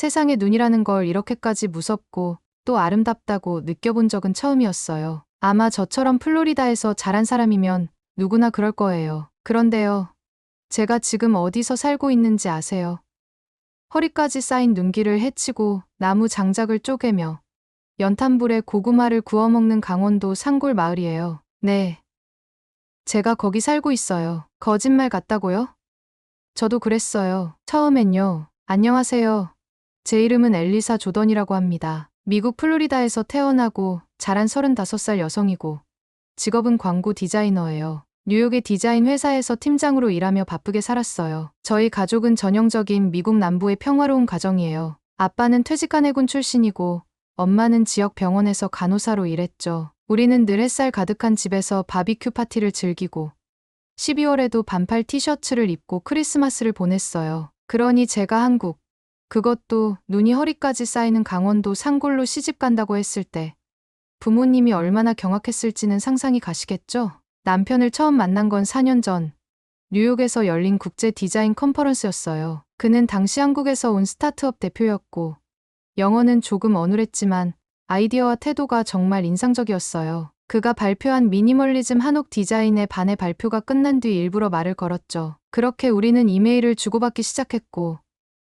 세상에 눈이라는 걸 이렇게까지 무섭고 또 아름답다고 느껴본 적은 처음이었어요. 아마 저처럼 플로리다에서 자란 사람이면 누구나 그럴 거예요. 그런데요. 제가 지금 어디서 살고 있는지 아세요? 허리까지 쌓인 눈길을 헤치고 나무 장작을 쪼개며 연탄불에 고구마를 구워 먹는 강원도 산골 마을이에요. 네. 제가 거기 살고 있어요. 거짓말 같다고요? 저도 그랬어요. 처음엔요. 안녕하세요. 제 이름은 엘리사 조던이라고 합니다. 미국 플로리다에서 태어나고 자란 35살 여성이고 직업은 광고 디자이너예요. 뉴욕의 디자인 회사에서 팀장으로 일하며 바쁘게 살았어요. 저희 가족은 전형적인 미국 남부의 평화로운 가정이에요. 아빠는 퇴직한 해군 출신이고 엄마는 지역 병원에서 간호사로 일했죠. 우리는 늘 햇살 가득한 집에서 바비큐 파티를 즐기고 12월에도 반팔 티셔츠를 입고 크리스마스를 보냈어요. 그러니 제가 한국, 그것도 눈이 허리까지 쌓이는 강원도 산골로 시집 간다고 했을 때 부모님이 얼마나 경악했을지는 상상이 가시겠죠? 남편을 처음 만난 건 4년 전 뉴욕에서 열린 국제 디자인 컨퍼런스였어요. 그는 당시 한국에서 온 스타트업 대표였고 영어는 조금 어눌했지만 아이디어와 태도가 정말 인상적이었어요. 그가 발표한 미니멀리즘 한옥 디자인에 반해 발표가 끝난 뒤 일부러 말을 걸었죠. 그렇게 우리는 이메일을 주고받기 시작했고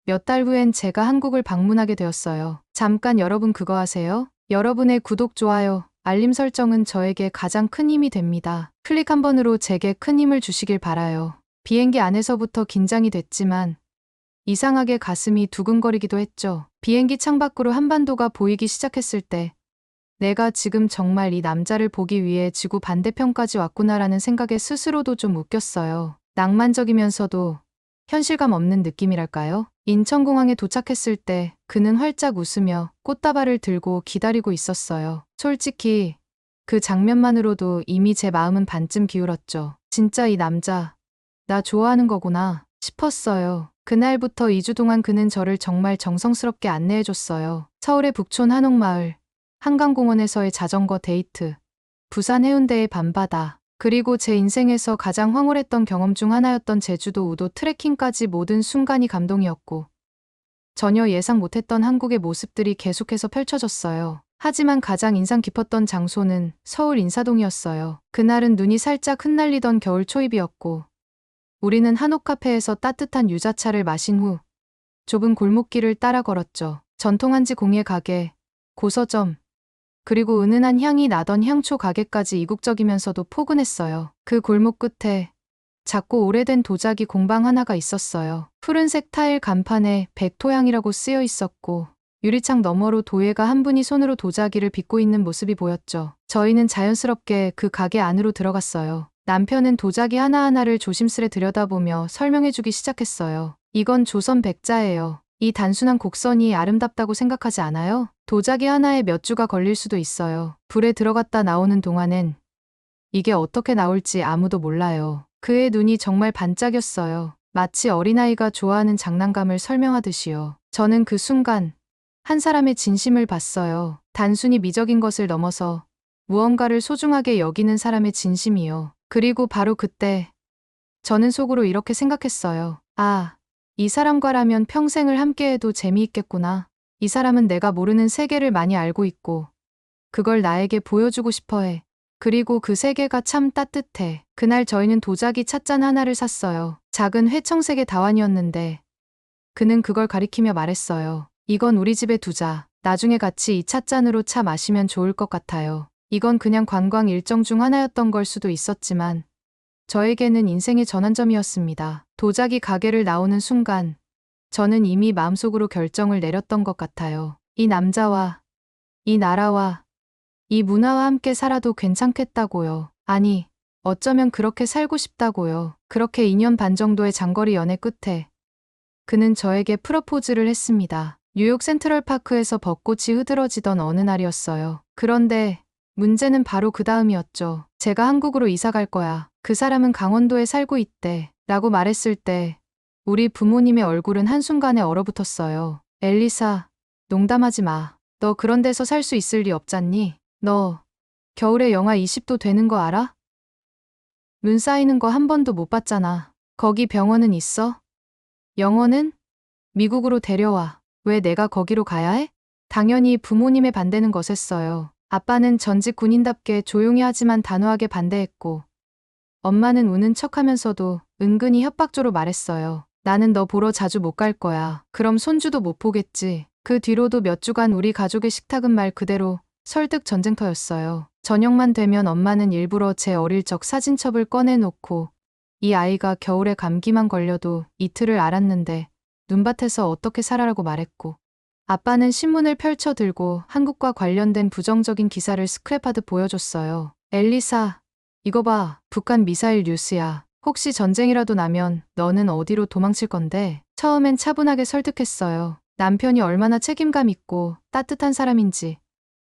몇 달 후엔 제가 한국을 방문하게 되었어요. 잠깐 여러분 그거 아세요? 여러분의 구독, 좋아요, 알림 설정은 저에게 가장 큰 힘이 됩니다. 클릭 한 번으로 제게 큰 힘을 주시길 바라요. 비행기 안에서부터 긴장이 됐지만 이상하게 가슴이 두근거리기도 했죠. 비행기 창밖으로 한반도가 보이기 시작했을 때 내가 지금 정말 이 남자를 보기 위해 지구 반대편까지 왔구나라는 생각에 스스로도 좀 웃겼어요. 낭만적이면서도 현실감 없는 느낌이랄까요? 인천공항에 도착했을 때 그는 활짝 웃으며 꽃다발을 들고 기다리고 있었어요. 솔직히 그 장면만으로도 이미 제 마음은 반쯤 기울었죠. 진짜 이 남자, 나 좋아하는 거구나 싶었어요. 그날부터 2주 동안 그는 저를 정말 정성스럽게 안내해줬어요. 서울의 북촌 한옥마을, 한강공원에서의 자전거 데이트, 부산 해운대의 밤바다, 그리고 제 인생에서 가장 황홀했던 경험 중 하나였던 제주도 우도 트레킹까지 모든 순간이 감동이었고 전혀 예상 못했던 한국의 모습들이 계속해서 펼쳐졌어요. 하지만 가장 인상 깊었던 장소는 서울 인사동이었어요. 그날은 눈이 살짝 흩날리던 겨울 초입이었고 우리는 한옥 카페에서 따뜻한 유자차를 마신 후 좁은 골목길을 따라 걸었죠. 전통한지 공예 가게, 고서점, 그리고 은은한 향이 나던 향초 가게까지 이국적이면서도 포근했어요. 그 골목 끝에 작고 오래된 도자기 공방 하나가 있었어요. 푸른색 타일 간판에 백토향이라고 쓰여 있었고 유리창 너머로 도예가 한 분이 손으로 도자기를 빚고 있는 모습이 보였죠. 저희는 자연스럽게 그 가게 안으로 들어갔어요. 남편은 도자기 하나하나를 조심스레 들여다보며 설명해주기 시작했어요. 이건 조선 백자예요. 이 단순한 곡선이 아름답다고 생각하지 않아요? 도자기 하나에 몇 주가 걸릴 수도 있어요. 불에 들어갔다 나오는 동안엔 이게 어떻게 나올지 아무도 몰라요. 그의 눈이 정말 반짝였어요. 마치 어린아이가 좋아하는 장난감을 설명하듯이요. 저는 그 순간 한 사람의 진심을 봤어요. 단순히 미적인 것을 넘어서 무언가를 소중하게 여기는 사람의 진심이요. 그리고 바로 그때 저는 속으로 이렇게 생각했어요. 아, 이 사람과라면 평생을 함께해도 재미있겠구나. 이 사람은 내가 모르는 세계를 많이 알고 있고 그걸 나에게 보여주고 싶어해. 그리고 그 세계가 참 따뜻해. 그날 저희는 도자기 찻잔 하나를 샀어요. 작은 회청색의 다완이었는데 그는 그걸 가리키며 말했어요. 이건 우리 집에 두자. 나중에 같이 이 찻잔으로 차 마시면 좋을 것 같아요. 이건 그냥 관광 일정 중 하나였던 걸 수도 있었지만 저에게는 인생의 전환점이었습니다. 도자기 가게를 나오는 순간 저는 이미 마음속으로 결정을 내렸던 것 같아요. 이 남자와 이 나라와 이 문화와 함께 살아도 괜찮겠다고요. 아니, 어쩌면 그렇게 살고 싶다고요. 그렇게 2년 반 정도의 장거리 연애 끝에 그는 저에게 프러포즈를 했습니다. 뉴욕 센트럴파크에서 벚꽃이 흐드러지던 어느 날이었어요. 그런데 문제는 바로 그 다음이었죠. 제가 한국으로 이사 갈 거야. 그 사람은 강원도에 살고 있대. 라고 말했을 때 우리 부모님의 얼굴은 한순간에 얼어붙었어요. 엘리사, 농담하지 마. 너 그런 데서 살 수 있을 리 없잖니? 너 겨울에 영하 20도 되는 거 알아? 눈 쌓이는 거 한 번도 못 봤잖아. 거기 병원은 있어? 영어는? 미국으로 데려와. 왜 내가 거기로 가야 해? 당연히 부모님의 반대는 거셌어요. 아빠는 전직 군인답게 조용히 하지만 단호하게 반대했고, 엄마는 우는 척하면서도 은근히 협박조로 말했어요. 나는 너 보러 자주 못 갈 거야. 그럼 손주도 못 보겠지. 그 뒤로도 몇 주간 우리 가족의 식탁은 말 그대로 설득 전쟁터였어요. 저녁만 되면 엄마는 일부러 제 어릴 적 사진첩을 꺼내놓고 이 아이가 겨울에 감기만 걸려도 이틀을 앓았는데 눈밭에서 어떻게 살아라고 말했고, 아빠는 신문을 펼쳐 들고 한국과 관련된 부정적인 기사를 스크랩하듯 보여줬어요. 엘리사, 이거 봐. 북한 미사일 뉴스야. 혹시 전쟁이라도 나면 너는 어디로 도망칠 건데? 처음엔 차분하게 설득했어요. 남편이 얼마나 책임감 있고 따뜻한 사람인지,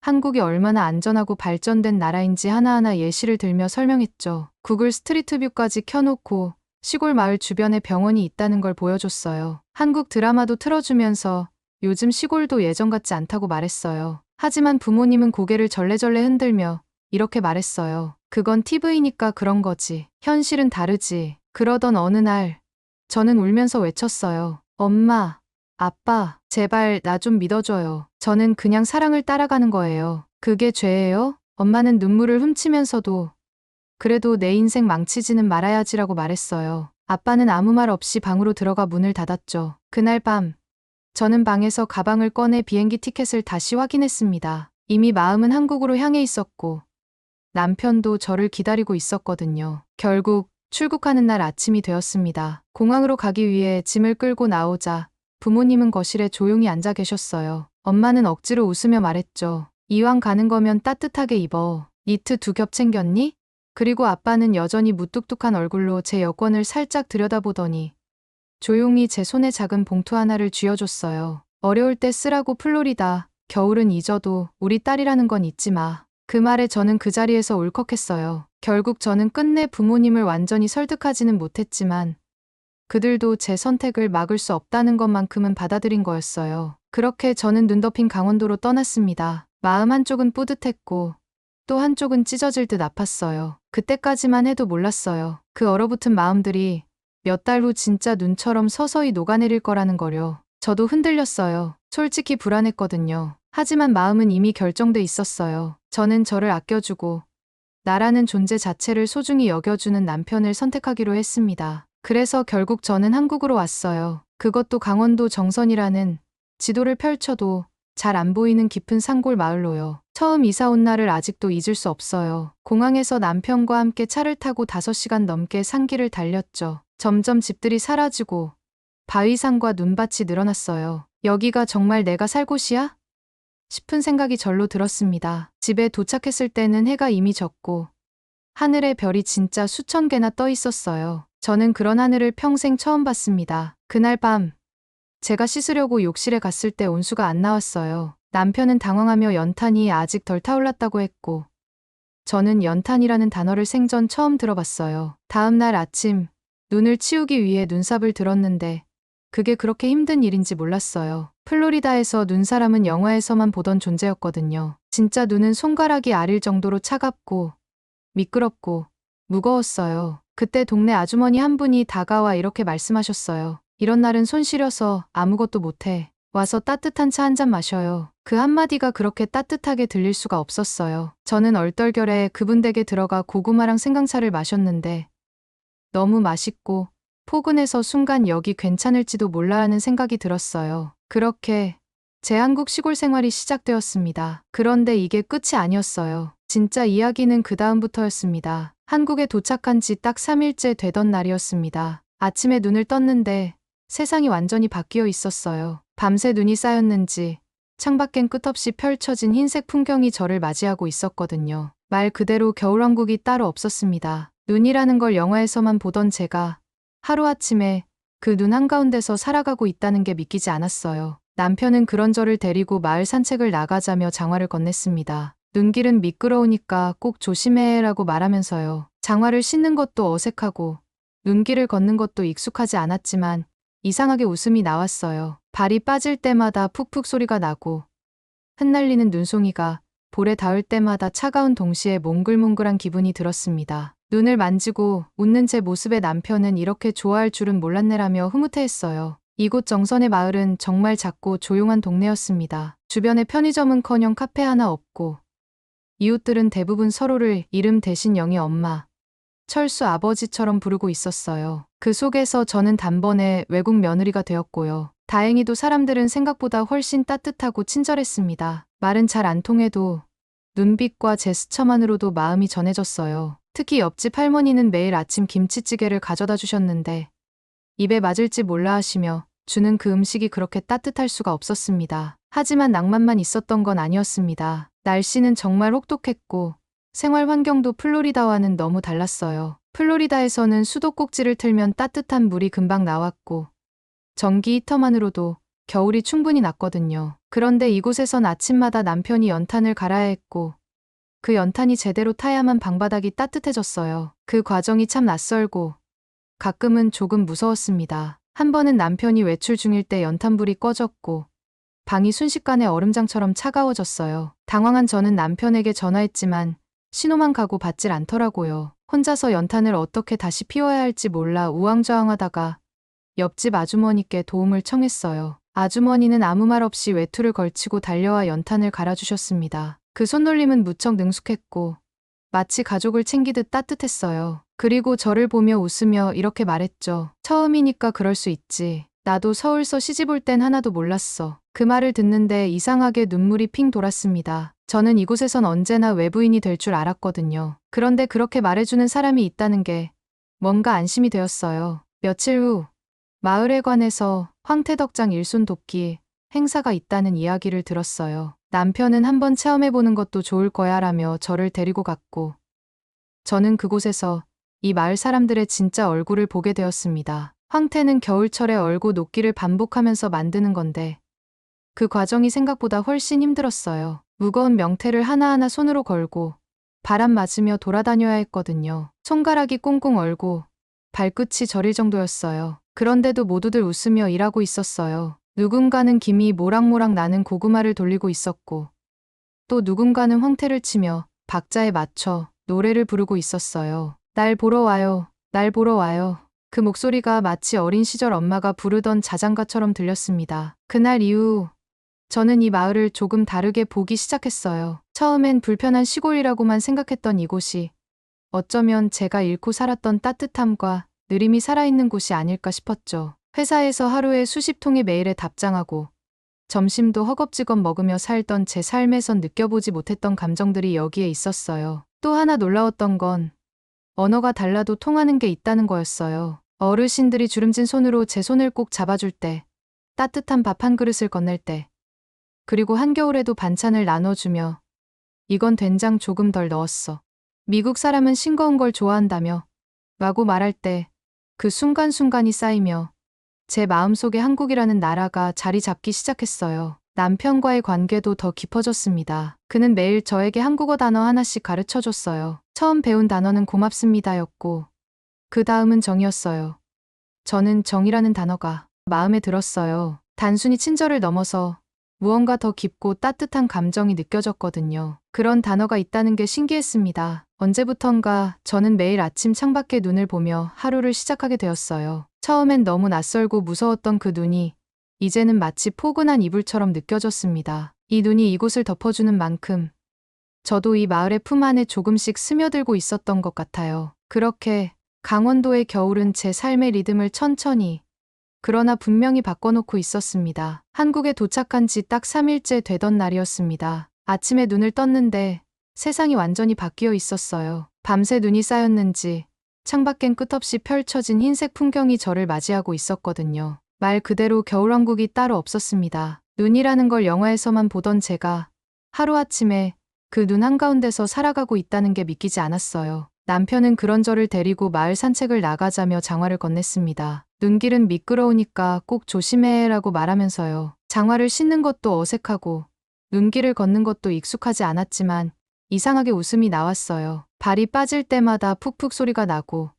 한국이 얼마나 안전하고 발전된 나라인지 하나하나 예시를 들며 설명했죠. 구글 스트리트뷰까지 켜놓고 시골 마을 주변에 병원이 있다는 걸 보여줬어요. 한국 드라마도 틀어주면서 요즘 시골도 예전 같지 않다고 말했어요. 하지만 부모님은 고개를 절레절레 흔들며 이렇게 말했어요. 그건 TV니까 그런 거지. 현실은 다르지. 그러던 어느 날 저는 울면서 외쳤어요. 엄마, 아빠, 제발 나 좀 믿어줘요. 저는 그냥 사랑을 따라가는 거예요. 그게 죄예요? 엄마는 눈물을 훔치면서도 그래도 내 인생 망치지는 말아야지라고 말했어요. 아빠는 아무 말 없이 방으로 들어가 문을 닫았죠. 그날 밤 저는 방에서 가방을 꺼내 비행기 티켓을 다시 확인했습니다. 이미 마음은 한국으로 향해 있었고 남편도 저를 기다리고 있었거든요. 결국 출국하는 날 아침이 되었습니다. 공항으로 가기 위해 짐을 끌고 나오자 부모님은 거실에 조용히 앉아 계셨어요. 엄마는 억지로 웃으며 말했죠. 이왕 가는 거면 따뜻하게 입어. 니트 2겹 챙겼니? 그리고 아빠는 여전히 무뚝뚝한 얼굴로 제 여권을 살짝 들여다보더니 조용히 제 손에 작은 봉투 하나를 쥐어줬어요. 어려울 때 쓰라고 플로리다. 겨울은 잊어도 우리 딸이라는 건 잊지 마. 그 말에 저는 그 자리에서 울컥했어요. 결국 저는 끝내 부모님을 완전히 설득하지는 못했지만 그들도 제 선택을 막을 수 없다는 것만큼은 받아들인 거였어요. 그렇게 저는 눈 덮인 강원도로 떠났습니다. 마음 한쪽은 뿌듯했고 또 한쪽은 찢어질 듯 아팠어요. 그때까지만 해도 몰랐어요. 그 얼어붙은 마음들이 몇 달 후 진짜 눈처럼 서서히 녹아내릴 거라는 거요. 저도 흔들렸어요. 솔직히 불안했거든요. 하지만 마음은 이미 결정돼 있었어요. 저는 저를 아껴주고 나라는 존재 자체를 소중히 여겨주는 남편을 선택하기로 했습니다. 그래서 결국 저는 한국으로 왔어요. 그것도 강원도 정선이라는 지도를 펼쳐도 잘 안 보이는 깊은 산골 마을로요. 처음 이사 온 날을 아직도 잊을 수 없어요. 공항에서 남편과 함께 차를 타고 5시간 넘게 산길을 달렸죠. 점점 집들이 사라지고 바위산과 눈밭이 늘어났어요. 여기가 정말 내가 살 곳이야? 싶은 생각이 절로 들었습니다. 집에 도착했을 때는 해가 이미 졌고 하늘에 별이 진짜 수천 개나 떠 있었어요. 저는 그런 하늘을 평생 처음 봤습니다. 그날 밤 제가 씻으려고 욕실에 갔을 때 온수가 안 나왔어요. 남편은 당황하며 연탄이 아직 덜 타올랐다고 했고 저는 연탄이라는 단어를 생전 처음 들어봤어요. 다음 날 아침 눈을 치우기 위해 눈삽을 들었는데 그게 그렇게 힘든 일인지 몰랐어요. 플로리다에서 눈사람은 영화에서만 보던 존재였거든요. 진짜 눈은 손가락이 아릴 정도로 차갑고 미끄럽고 무거웠어요. 그때 동네 아주머니 한 분이 다가와 이렇게 말씀하셨어요. 이런 날은 손 시려서 아무것도 못해. 와서 따뜻한 차 한 잔 마셔요. 그 한마디가 그렇게 따뜻하게 들릴 수가 없었어요. 저는 얼떨결에 그분 댁에 들어가 고구마랑 생강차를 마셨는데 너무 맛있고 포근해서 순간 여기 괜찮을지도 몰라 하는 생각이 들었어요. 그렇게 제 한국 시골 생활이 시작되었습니다. 그런데 이게 끝이 아니었어요. 진짜 이야기는 그 다음부터였습니다. 한국에 도착한 지 딱 3일째 되던 날이었습니다. 아침에 눈을 떴는데 세상이 완전히 바뀌어 있었어요. 밤새 눈이 쌓였는지 창밖엔 끝없이 펼쳐진 흰색 풍경이 저를 맞이하고 있었거든요. 말 그대로 겨울왕국이 따로 없었습니다. 눈이라는 걸 영화에서만 보던 제가 하루아침에 그 눈 한가운데서 살아가고 있다는 게 믿기지 않았어요. 남편은 그런 저를 데리고 마을 산책을 나가자며 장화를 건넸습니다. 눈길은 미끄러우니까 꼭 조심해라고 말하면서요. 장화를 신는 것도 어색하고 눈길을 걷는 것도 익숙하지 않았지만 이상하게 웃음이 나왔어요. 발이 빠질 때마다 푹푹 소리가 나고 흩날리는 눈송이가 볼에 닿을 때마다 차가운 동시에 몽글몽글한 기분이 들었습니다. 눈을 만지고 웃는 제 모습에 남편은 이렇게 좋아할 줄은 몰랐네라며 흐뭇해했어요. 이곳 정선의 마을은 정말 작고 조용한 동네였습니다. 주변에 편의점은커녕 카페 하나 없고 이웃들은 대부분 서로를 이름 대신 영희 엄마, 철수 아버지처럼 부르고 있었어요. 그 속에서 저는 단번에 외국 며느리가 되었고요. 다행히도 사람들은 생각보다 훨씬 따뜻하고 친절했습니다. 말은 잘 안 통해도 눈빛과 제스처만으로도 마음이 전해졌어요. 특히 옆집 할머니는 매일 아침 김치찌개를 가져다 주셨는데 입에 맞을지 몰라 하시며 주는 그 음식이 그렇게 따뜻할 수가 없었습니다. 하지만 낭만만 있었던 건 아니었습니다. 날씨는 정말 혹독했고 생활 환경도 플로리다와는 너무 달랐어요. 플로리다에서는 수도꼭지를 틀면 따뜻한 물이 금방 나왔고 전기 히터만으로도 겨울이 충분히 났거든요. 그런데 이곳에선 아침마다 남편이 연탄을 갈아야 했고 그 연탄이 제대로 타야만 방바닥이 따뜻해졌어요. 그 과정이 참 낯설고 가끔은 조금 무서웠습니다. 한 번은 남편이 외출 중일 때 연탄불이 꺼졌고 방이 순식간에 얼음장처럼 차가워졌어요. 당황한 저는 남편에게 전화했지만 신호만 가고 받질 않더라고요. 혼자서 연탄을 어떻게 다시 피워야 할지 몰라 우왕좌왕하다가 옆집 아주머니께 도움을 청했어요. 아주머니는 아무 말 없이 외투를 걸치고 달려와 연탄을 갈아주셨습니다. 그 손놀림은 무척 능숙했고 마치 가족을 챙기듯 따뜻했어요. 그리고 저를 보며 웃으며 이렇게 말했죠. 처음이니까 그럴 수 있지. 나도 서울서 시집 올 땐 하나도 몰랐어. 그 말을 듣는데 이상하게 눈물이 핑 돌았습니다. 저는 이곳에선 언제나 외부인이 될 줄 알았거든요. 그런데 그렇게 말해주는 사람이 있다는 게 뭔가 안심이 되었어요. 며칠 후 마을회관에서 황태덕장 일손 돕기 행사가 있다는 이야기를 들었어요. 남편은 한번 체험해보는 것도 좋을 거야 라며 저를 데리고 갔고 저는 그곳에서 이 마을 사람들의 진짜 얼굴을 보게 되었습니다. 황태는 겨울철에 얼고 녹기를 반복하면서 만드는 건데 그 과정이 생각보다 훨씬 힘들었어요. 무거운 명태를 하나하나 손으로 걸고 바람 맞으며 돌아다녀야 했거든요. 손가락이 꽁꽁 얼고 발끝이 저릴 정도였어요. 그런데도 모두들 웃으며 일하고 있었어요. 누군가는 김이 모락모락 나는 고구마를 돌리고 있었고 또 누군가는 황태를 치며 박자에 맞춰 노래를 부르고 있었어요. 날 보러 와요. 날 보러 와요. 그 목소리가 마치 어린 시절 엄마가 부르던 자장가처럼 들렸습니다. 그날 이후 저는 이 마을을 조금 다르게 보기 시작했어요. 처음엔 불편한 시골이라고만 생각했던 이곳이 어쩌면 제가 잃고 살았던 따뜻함과 느림이 살아있는 곳이 아닐까 싶었죠. 회사에서 하루에 수십 통의 메일에 답장하고 점심도 허겁지겁 먹으며 살던 제 삶에선 느껴보지 못했던 감정들이 여기에 있었어요. 또 하나 놀라웠던 건 언어가 달라도 통하는 게 있다는 거였어요. 어르신들이 주름진 손으로 제 손을 꼭 잡아줄 때, 따뜻한 밥 한 그릇을 건넬 때, 그리고 한겨울에도 반찬을 나눠주며 이건 된장 조금 덜 넣었어. 미국 사람은 싱거운 걸 좋아한다며 라고 말할 때 그 순간순간이 쌓이며 제 마음속에 한국이라는 나라가 자리 잡기 시작했어요. 남편과의 관계도 더 깊어졌습니다. 그는 매일 저에게 한국어 단어 하나씩 가르쳐줬어요. 처음 배운 단어는 고맙습니다였고 그 다음은 정이었어요. 저는 정이라는 단어가 마음에 들었어요. 단순히 친절을 넘어서 무언가 더 깊고 따뜻한 감정이 느껴졌거든요. 그런 단어가 있다는 게 신기했습니다. 언제부턴가 저는 매일 아침 창밖에 눈을 보며 하루를 시작하게 되었어요. 처음엔 너무 낯설고 무서웠던 그 눈이 이제는 마치 포근한 이불처럼 느껴졌습니다. 이 눈이 이곳을 덮어주는 만큼 저도 이 마을의 품 안에 조금씩 스며들고 있었던 것 같아요. 그렇게 강원도의 겨울은 제 삶의 리듬을 천천히 그러나 분명히 바꿔놓고 있었습니다. 한국에 도착한 지 딱 3일째 되던 날이었습니다. 아침에 눈을 떴는데 세상이 완전히 바뀌어 있었어요. 밤새 눈이 쌓였는지 창밖엔 끝없이 펼쳐진 흰색 풍경이 저를 맞이하고 있었거든요. 말 그대로 겨울왕국이 따로 없었습니다. 눈이라는 걸 영화에서만 보던 제가 하루아침에 그 눈 한가운데서 살아가고 있다는 게 믿기지 않았어요. 남편은 그런 저를 데리고 마을 산책을 나가자며 장화를 건넸습니다. 눈길은 미끄러우니까 꼭 조심해라고 말하면서요. 장화를 신는 것도 어색하고 눈길을 걷는 것도 익숙하지 않았지만 이상하게 웃음이 나왔어요. 발이 빠질 때마다 푹푹 소리가 나고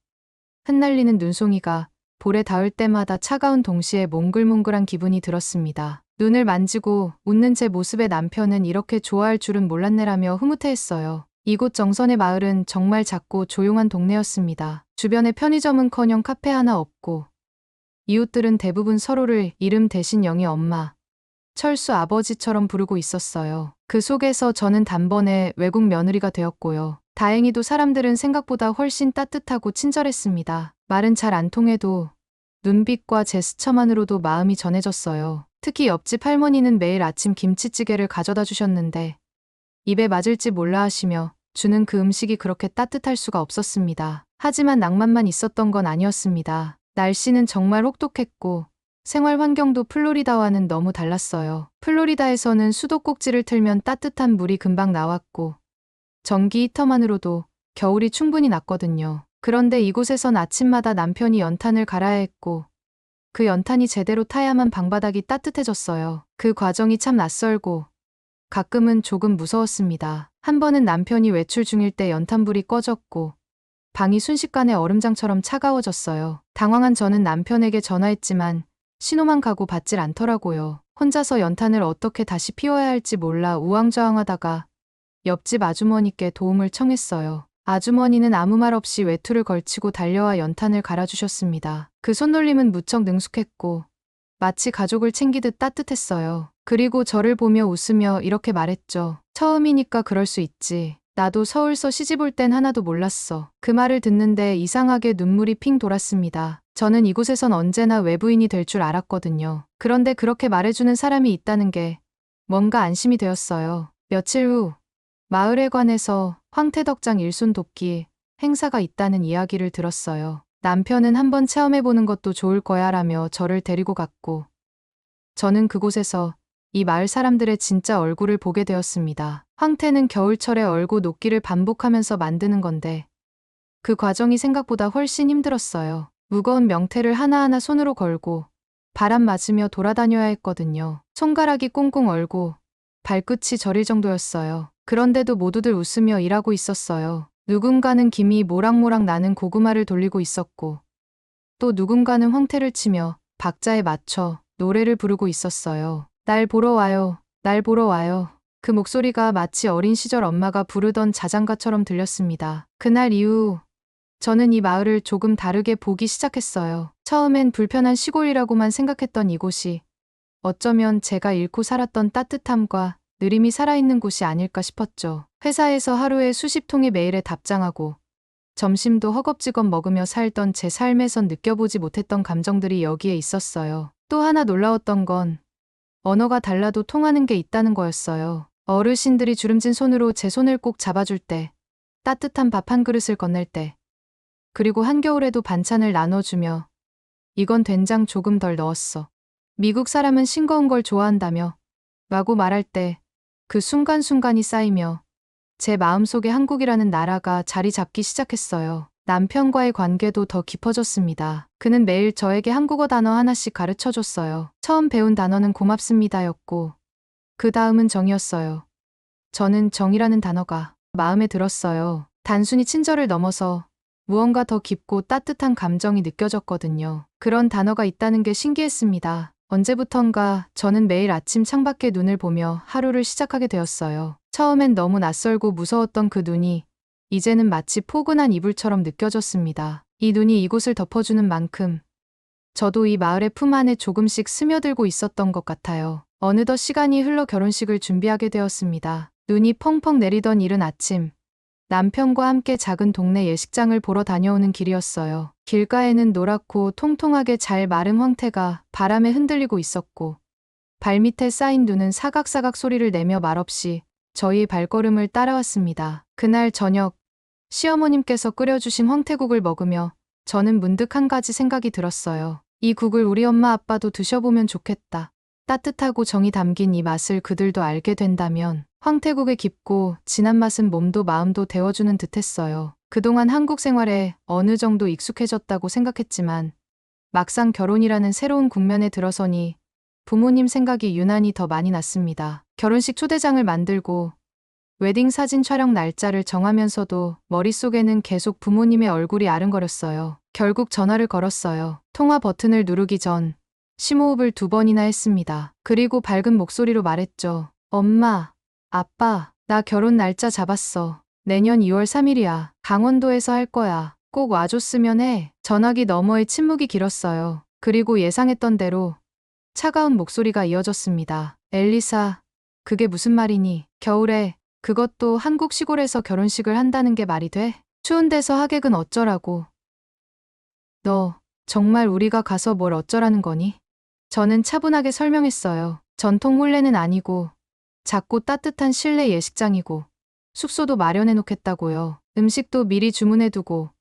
흩날리는 눈송이가 볼에 닿을 때마다 차가운 동시에 몽글몽글한 기분이 들었습니다. 눈을 만지고 웃는 제 모습에 남편은 이렇게 좋아할 줄은 몰랐네라며 흐뭇해했어요. 이곳 정선의 마을은 정말 작고 조용한 동네였습니다. 주변에 편의점은커녕 카페 하나 없고 이웃들은 대부분 서로를 이름 대신 영희 엄마, 철수 아버지처럼 부르고 있었어요. 그 속에서 저는 단번에 외국 며느리가 되었고요. 다행히도 사람들은 생각보다 훨씬 따뜻하고 친절했습니다. 말은 잘 안 통해도 눈빛과 제스처만으로도 마음이 전해졌어요. 특히 옆집 할머니는 매일 아침 김치찌개를 가져다 주셨는데 입에 맞을지 몰라 하시며 주는 그 음식이 그렇게 따뜻할 수가 없었습니다. 하지만 낭만만 있었던 건 아니었습니다. 날씨는 정말 혹독했고 생활 환경도 플로리다와는 너무 달랐어요. 플로리다에서는 수도꼭지를 틀면 따뜻한 물이 금방 나왔고 전기 히터만으로도 겨울이 충분히 났거든요. 그런데 이곳에선 아침마다 남편이 연탄을 갈아야 했고 그 연탄이 제대로 타야만 방바닥이 따뜻해졌어요. 그 과정이 참 낯설고 가끔은 조금 무서웠습니다. 한 번은 남편이 외출 중일 때 연탄불이 꺼졌고 방이 순식간에 얼음장처럼 차가워졌어요. 당황한 저는 남편에게 전화했지만 신호만 가고 받질 않더라고요. 혼자서 연탄을 어떻게 다시 피워야 할지 몰라 우왕좌왕하다가 옆집 아주머니께 도움을 청했어요. 아주머니는 아무 말 없이 외투를 걸치고 달려와 연탄을 갈아주셨습니다. 그 손놀림은 무척 능숙했고 마치 가족을 챙기듯 따뜻했어요. 그리고 저를 보며 웃으며 이렇게 말했죠. 처음이니까 그럴 수 있지. 나도 서울서 시집 올 땐 하나도 몰랐어. 그 말을 듣는데 이상하게 눈물이 핑 돌았습니다. 저는 이곳에선 언제나 외부인이 될 줄 알았거든요. 그런데 그렇게 말해주는 사람이 있다는 게 뭔가 안심이 되었어요. 며칠 후 마을에 관해서 황태덕장 일손 돕기 행사가 있다는 이야기를 들었어요. 남편은 한번 체험해보는 것도 좋을 거야 라며 저를 데리고 갔고 저는 그곳에서 이 마을 사람들의 진짜 얼굴을 보게 되었습니다. 황태는 겨울철에 얼고 녹기를 반복하면서 만드는 건데 그 과정이 생각보다 훨씬 힘들었어요. 무거운 명태를 하나하나 손으로 걸고 바람 맞으며 돌아다녀야 했거든요. 손가락이 꽁꽁 얼고 발끝이 저릴 정도였어요. 그런데도 모두들 웃으며 일하고 있었어요. 누군가는 김이 모락모락 나는 고구마를 돌리고 있었고 또 누군가는 황태를 치며 박자에 맞춰 노래를 부르고 있었어요. 날 보러 와요. 날 보러 와요. 그 목소리가 마치 어린 시절 엄마가 부르던 자장가처럼 들렸습니다. 그날 이후 저는 이 마을을 조금 다르게 보기 시작했어요. 처음엔 불편한 시골이라고만 생각했던 이곳이 어쩌면 제가 잃고 살았던 따뜻함과 느림이 살아있는 곳이 아닐까 싶었죠. 회사에서 하루에 수십 통의 메일에 답장하고 점심도 허겁지겁 먹으며 살던 제 삶에선 느껴보지 못했던 감정들이 여기에 있었어요. 또 하나 놀라웠던 건 언어가 달라도 통하는 게 있다는 거였어요. 어르신들이 주름진 손으로 제 손을 꼭 잡아줄 때, 따뜻한 밥 한 그릇을 건넬 때, 그리고 한겨울에도 반찬을 나눠주며 이건 된장 조금 덜 넣었어. 미국 사람은 싱거운 걸 좋아한다며 라고 말할 때 그 순간순간이 쌓이며 제 마음속에 한국이라는 나라가 자리 잡기 시작했어요. 남편과의 관계도 더 깊어졌습니다. 그는 매일 저에게 한국어 단어 하나씩 가르쳐줬어요. 처음 배운 단어는 고맙습니다였고 그 다음은 정이었어요. 저는 정이라는 단어가 마음에 들었어요. 단순히 친절을 넘어서 무언가 더 깊고 따뜻한 감정이 느껴졌거든요. 그런 단어가 있다는 게 신기했습니다. 언제부턴가 저는 매일 아침 창밖에 눈을 보며 하루를 시작하게 되었어요. 처음엔 너무 낯설고 무서웠던 그 눈이 이제는 마치 포근한 이불처럼 느껴졌습니다. 이 눈이 이곳을 덮어주는 만큼 저도 이 마을의 품 안에 조금씩 스며들고 있었던 것 같아요. 어느덧 시간이 흘러 결혼식을 준비하게 되었습니다. 눈이 펑펑 내리던 이른 아침, 남편과 함께 작은 동네 예식장을 보러 다녀오는 길이었어요. 길가에는 노랗고 통통하게 잘 마른 황태가 바람에 흔들리고 있었고 발밑에 쌓인 눈은 사각사각 소리를 내며 말없이 저희의 발걸음을 따라왔습니다. 그날 저녁 시어머님께서 끓여주신 황태국을 먹으며 저는 문득 한 가지 생각이 들었어요. 이 국을 우리 엄마 아빠도 드셔보면 좋겠다. 따뜻하고 정이 담긴 이 맛을 그들도 알게 된다면 황태국의 깊고 진한 맛은 몸도 마음도 데워주는 듯했어요. 그동안 한국 생활에 어느 정도 익숙해졌다고 생각했지만 막상 결혼이라는 새로운 국면에 들어서니 부모님 생각이 유난히 더 많이 났습니다. 결혼식 초대장을 만들고 웨딩 사진 촬영 날짜를 정하면서도 머릿속에는 계속 부모님의 얼굴이 아른거렸어요. 결국 전화를 걸었어요. 통화 버튼을 누르기 전 심호흡을 2번이나 했습니다. 그리고 밝은 목소리로 말했죠. 엄마, 아빠, 나 결혼 날짜 잡았어. 내년 2월 3일이야. 강원도에서 할 거야. 꼭 와줬으면 해. 전화기 너머의 침묵이 길었어요. 그리고 예상했던 대로 차가운 목소리가 이어졌습니다. 엘리사, 그게 무슨 말이니? 겨울에 그것도 한국 시골에서 결혼식을 한다는 게 말이 돼? 추운 데서 하객은 어쩌라고? 너 정말 우리가 가서 뭘 어쩌라는 거니? 저는 차분하게 설명했어요. 전통 혼례는 아니고 작고 따뜻한 실내 예식장이고 숙소도 마련해 놓겠다고요. 음식도 미리 주문해 두고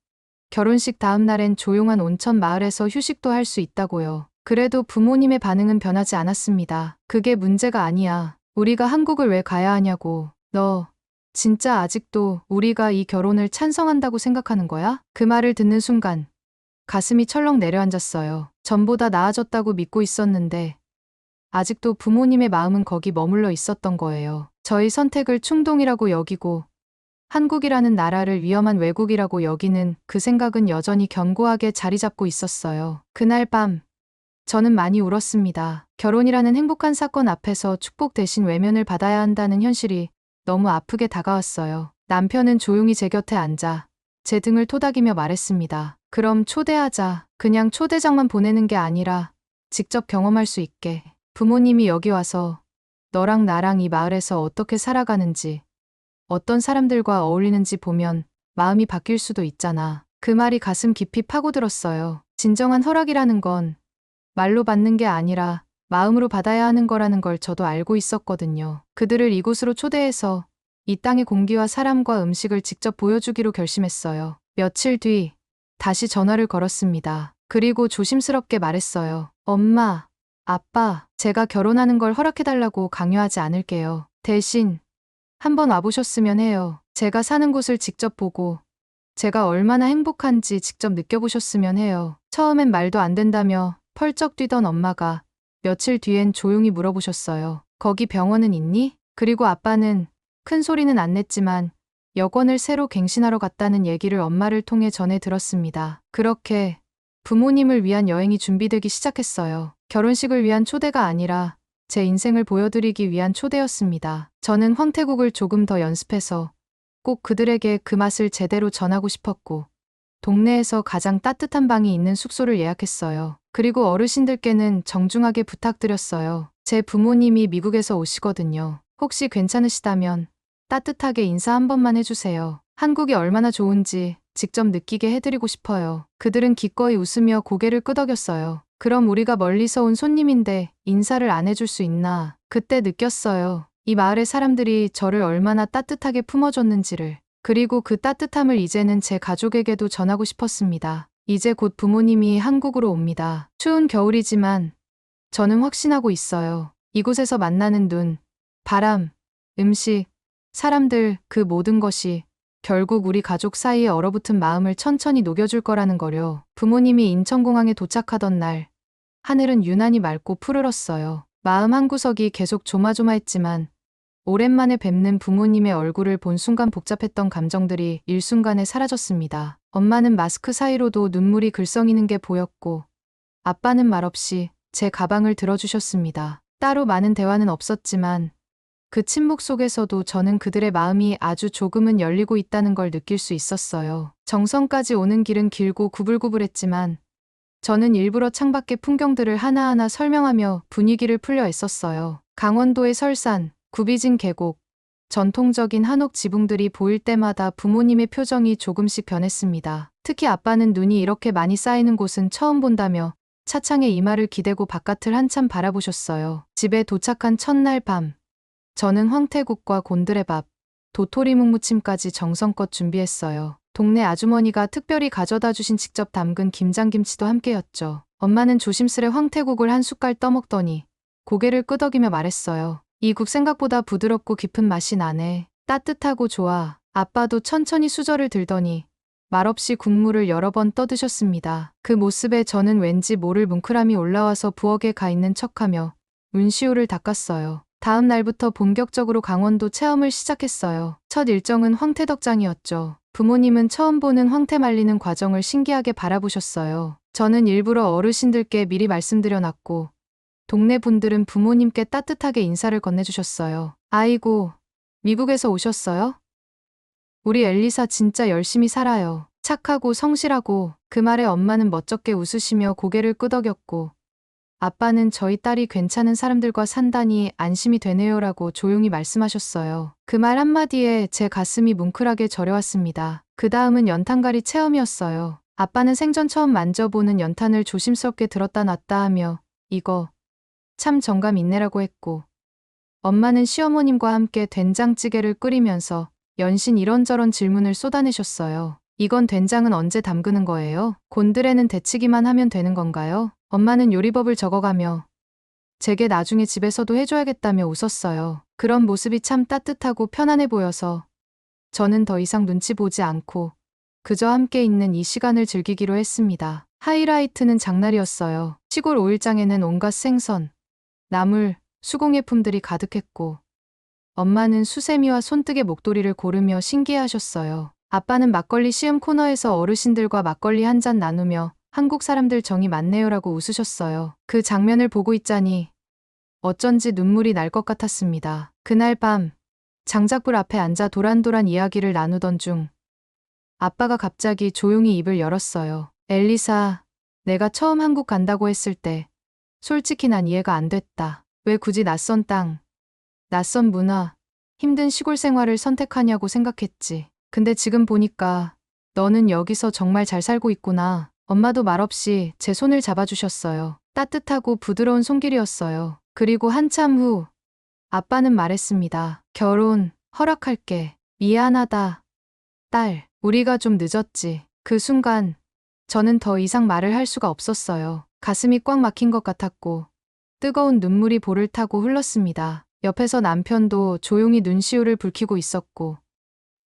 결혼식 다음 날엔 조용한 온천 마을에서 휴식도 할 수 있다고요. 그래도 부모님의 반응은 변하지 않았습니다. 그게 문제가 아니야. 우리가 한국을 왜 가야 하냐고. 너 진짜 아직도 우리가 이 결혼을 찬성한다고 생각하는 거야? 그 말을 듣는 순간 가슴이 철렁 내려앉았어요. 전보다 나아졌다고 믿고 있었는데 아직도 부모님의 마음은 거기 머물러 있었던 거예요. 저희 선택을 충동이라고 여기고 한국이라는 나라를 위험한 외국이라고 여기는 그 생각은 여전히 견고하게 자리 잡고 있었어요. 그날 밤 저는 많이 울었습니다. 결혼이라는 행복한 사건 앞에서 축복 대신 외면을 받아야 한다는 현실이 너무 아프게 다가왔어요. 남편은 조용히 제 곁에 앉아 제 등을 토닥이며 말했습니다. 그럼 초대하자. 그냥 초대장만 보내는 게 아니라 직접 경험할 수 있게. 부모님이 여기 와서 너랑 나랑 이 마을에서 어떻게 살아가는지, 어떤 사람들과 어울리는지 보면 마음이 바뀔 수도 있잖아. 그 말이 가슴 깊이 파고들었어요. 진정한 허락이라는 건 말로 받는 게 아니라 마음으로 받아야 하는 거라는 걸 저도 알고 있었거든요. 그들을 이곳으로 초대해서 이 땅의 공기와 사람과 음식을 직접 보여주기로 결심했어요. 며칠 뒤 다시 전화를 걸었습니다. 그리고 조심스럽게 말했어요. 엄마, 아빠, 제가 결혼하는 걸 허락해달라고 강요하지 않을게요. 대신 한번 와보셨으면 해요. 제가 사는 곳을 직접 보고 제가 얼마나 행복한지 직접 느껴보셨으면 해요. 처음엔 말도 안 된다며 펄쩍 뛰던 엄마가 며칠 뒤엔 조용히 물어보셨어요. 거기 병원은 있니? 그리고 아빠는 큰 소리는 안 냈지만 여권을 새로 갱신하러 갔다는 얘기를 엄마를 통해 전해 들었습니다. 그렇게 부모님을 위한 여행이 준비되기 시작했어요. 결혼식을 위한 초대가 아니라 제 인생을 보여드리기 위한 초대였습니다. 저는 황태국을 조금 더 연습해서 꼭 그들에게 그 맛을 제대로 전하고 싶었고 동네에서 가장 따뜻한 방이 있는 숙소를 예약했어요. 그리고 어르신들께는 정중하게 부탁드렸어요. 제 부모님이 미국에서 오시거든요. 혹시 괜찮으시다면 따뜻하게 인사 한 번만 해주세요. 한국이 얼마나 좋은지 직접 느끼게 해드리고 싶어요. 그들은 기꺼이 웃으며 고개를 끄덕였어요. 그럼 우리가 멀리서 온 손님인데 인사를 안 해줄 수 있나? 그때 느꼈어요. 이 마을의 사람들이 저를 얼마나 따뜻하게 품어줬는지를. 그리고 그 따뜻함을 이제는 제 가족에게도 전하고 싶었습니다. 이제 곧 부모님이 한국으로 옵니다. 추운 겨울이지만 저는 확신하고 있어요. 이곳에서 만나는 눈, 바람, 음식, 사람들, 그 모든 것이 결국 우리 가족 사이에 얼어붙은 마음을 천천히 녹여줄 거라는 거려. 부모님이 인천공항에 도착하던 날, 하늘은 유난히 맑고 푸르렀어요. 마음 한구석이 계속 조마조마했지만 오랜만에 뵙는 부모님의 얼굴을 본 순간 복잡했던 감정들이 일순간에 사라졌습니다. 엄마는 마스크 사이로도 눈물이 글썽이는 게 보였고 아빠는 말없이 제 가방을 들어주셨습니다. 따로 많은 대화는 없었지만 그 침묵 속에서도 저는 그들의 마음이 아주 조금은 열리고 있다는 걸 느낄 수 있었어요. 정선까지 오는 길은 길고 구불구불했지만 저는 일부러 창밖의 풍경들을 하나하나 설명하며 분위기를 풀려 애썼어요. 강원도의 설산, 굽이진 계곡, 전통적인 한옥 지붕들이 보일 때마다 부모님의 표정이 조금씩 변했습니다. 특히 아빠는 눈이 이렇게 많이 쌓이는 곳은 처음 본다며 차창에 이마를 기대고 바깥을 한참 바라보셨어요. 집에 도착한 첫날 밤, 저는 황태국과 곤드레밥, 도토리 묵무침까지 정성껏 준비했어요. 동네 아주머니가 특별히 가져다 주신 직접 담근 김장김치도 함께였죠. 엄마는 조심스레 황태국을 한 숟갈 떠먹더니 고개를 끄덕이며 말했어요. 이 국 생각보다 부드럽고 깊은 맛이 나네. 따뜻하고 좋아. 아빠도 천천히 수저를 들더니 말없이 국물을 여러 번 떠드셨습니다. 그 모습에 저는 왠지 모를 뭉클함이 올라와서 부엌에 가 있는 척하며 눈시울을 닦았어요. 다음 날부터 본격적으로 강원도 체험을 시작했어요. 첫 일정은 황태덕장이었죠. 부모님은 처음 보는 황태 말리는 과정을 신기하게 바라보셨어요. 저는 일부러 어르신들께 미리 말씀드려놨고 동네 분들은 부모님께 따뜻하게 인사를 건네주셨어요. 아이고, 미국에서 오셨어요? 우리 엘리사 진짜 열심히 살아요. 착하고 성실하고 그 말에 엄마는 멋쩍게 웃으시며 고개를 끄덕였고 아빠는 저희 딸이 괜찮은 사람들과 산다니 안심이 되네요라고 조용히 말씀하셨어요. 그 말 한마디에 제 가슴이 뭉클하게 저려왔습니다. 그 다음은 연탄가리 체험이었어요. 아빠는 생전 처음 만져보는 연탄을 조심스럽게 들었다 놨다 하며 이거 참 정감 있네라고 했고 엄마는 시어머님과 함께 된장찌개를 끓이면서 연신 이런저런 질문을 쏟아내셨어요. 이건 된장은 언제 담그는 거예요? 곤드레는 데치기만 하면 되는 건가요? 엄마는 요리법을 적어가며 제게 나중에 집에서도 해줘야겠다며 웃었어요. 그런 모습이 참 따뜻하고 편안해 보여서 저는 더 이상 눈치 보지 않고 그저 함께 있는 이 시간을 즐기기로 했습니다. 하이라이트는 장날이었어요. 시골 오일장에는 온갖 생선, 나물, 수공예품들이 가득했고 엄마는 수세미와 손뜨개 목도리를 고르며 신기해하셨어요. 아빠는 막걸리 시음 코너에서 어르신들과 막걸리 한 잔 나누며 한국 사람들 정이 많네요라고 웃으셨어요. 그 장면을 보고 있자니 어쩐지 눈물이 날 것 같았습니다. 그날 밤 장작불 앞에 앉아 도란도란 이야기를 나누던 중 아빠가 갑자기 조용히 입을 열었어요. 엘리사, 내가 처음 한국 간다고 했을 때 솔직히 난 이해가 안 됐다. 왜 굳이 낯선 땅, 낯선 문화, 힘든 시골 생활을 선택하냐고 생각했지. 근데 지금 보니까 너는 여기서 정말 잘 살고 있구나. 엄마도 말없이 제 손을 잡아주셨어요. 따뜻하고 부드러운 손길이었어요. 그리고 한참 후 아빠는 말했습니다. 결혼 허락할게. 미안하다. 딸, 우리가 좀 늦었지. 그 순간 저는 더 이상 말을 할 수가 없었어요. 가슴이 꽉 막힌 것 같았고 뜨거운 눈물이 볼을 타고 흘렀습니다. 옆에서 남편도 조용히 눈시울을 붉히고 있었고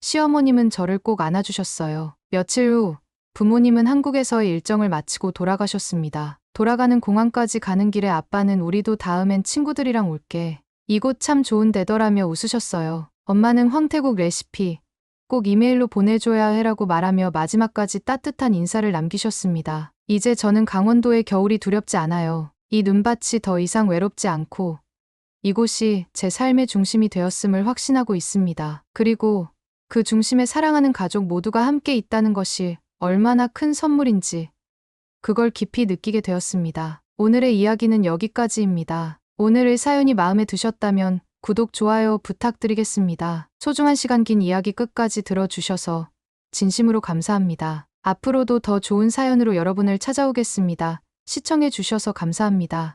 시어머님은 저를 꼭 안아주셨어요. 며칠 후 부모님은 한국에서의 일정을 마치고 돌아가셨습니다. 돌아가는 공항까지 가는 길에 아빠는 우리도 다음엔 친구들이랑 올게. 이곳 참 좋은 데더라며 웃으셨어요. 엄마는 황태국 레시피 꼭 이메일로 보내줘야 해라고 말하며 마지막까지 따뜻한 인사를 남기셨습니다. 이제 저는 강원도의 겨울이 두렵지 않아요. 이 눈밭이 더 이상 외롭지 않고 이곳이 제 삶의 중심이 되었음을 확신하고 있습니다. 그리고 그 중심에 사랑하는 가족 모두가 함께 있다는 것이 얼마나 큰 선물인지 그걸 깊이 느끼게 되었습니다. 오늘의 이야기는 여기까지입니다. 오늘의 사연이 마음에 드셨다면 구독, 좋아요 부탁드리겠습니다. 소중한 시간 긴 이야기 끝까지 들어주셔서 진심으로 감사합니다. 앞으로도 더 좋은 사연으로 여러분을 찾아오겠습니다. 시청해 주셔서 감사합니다.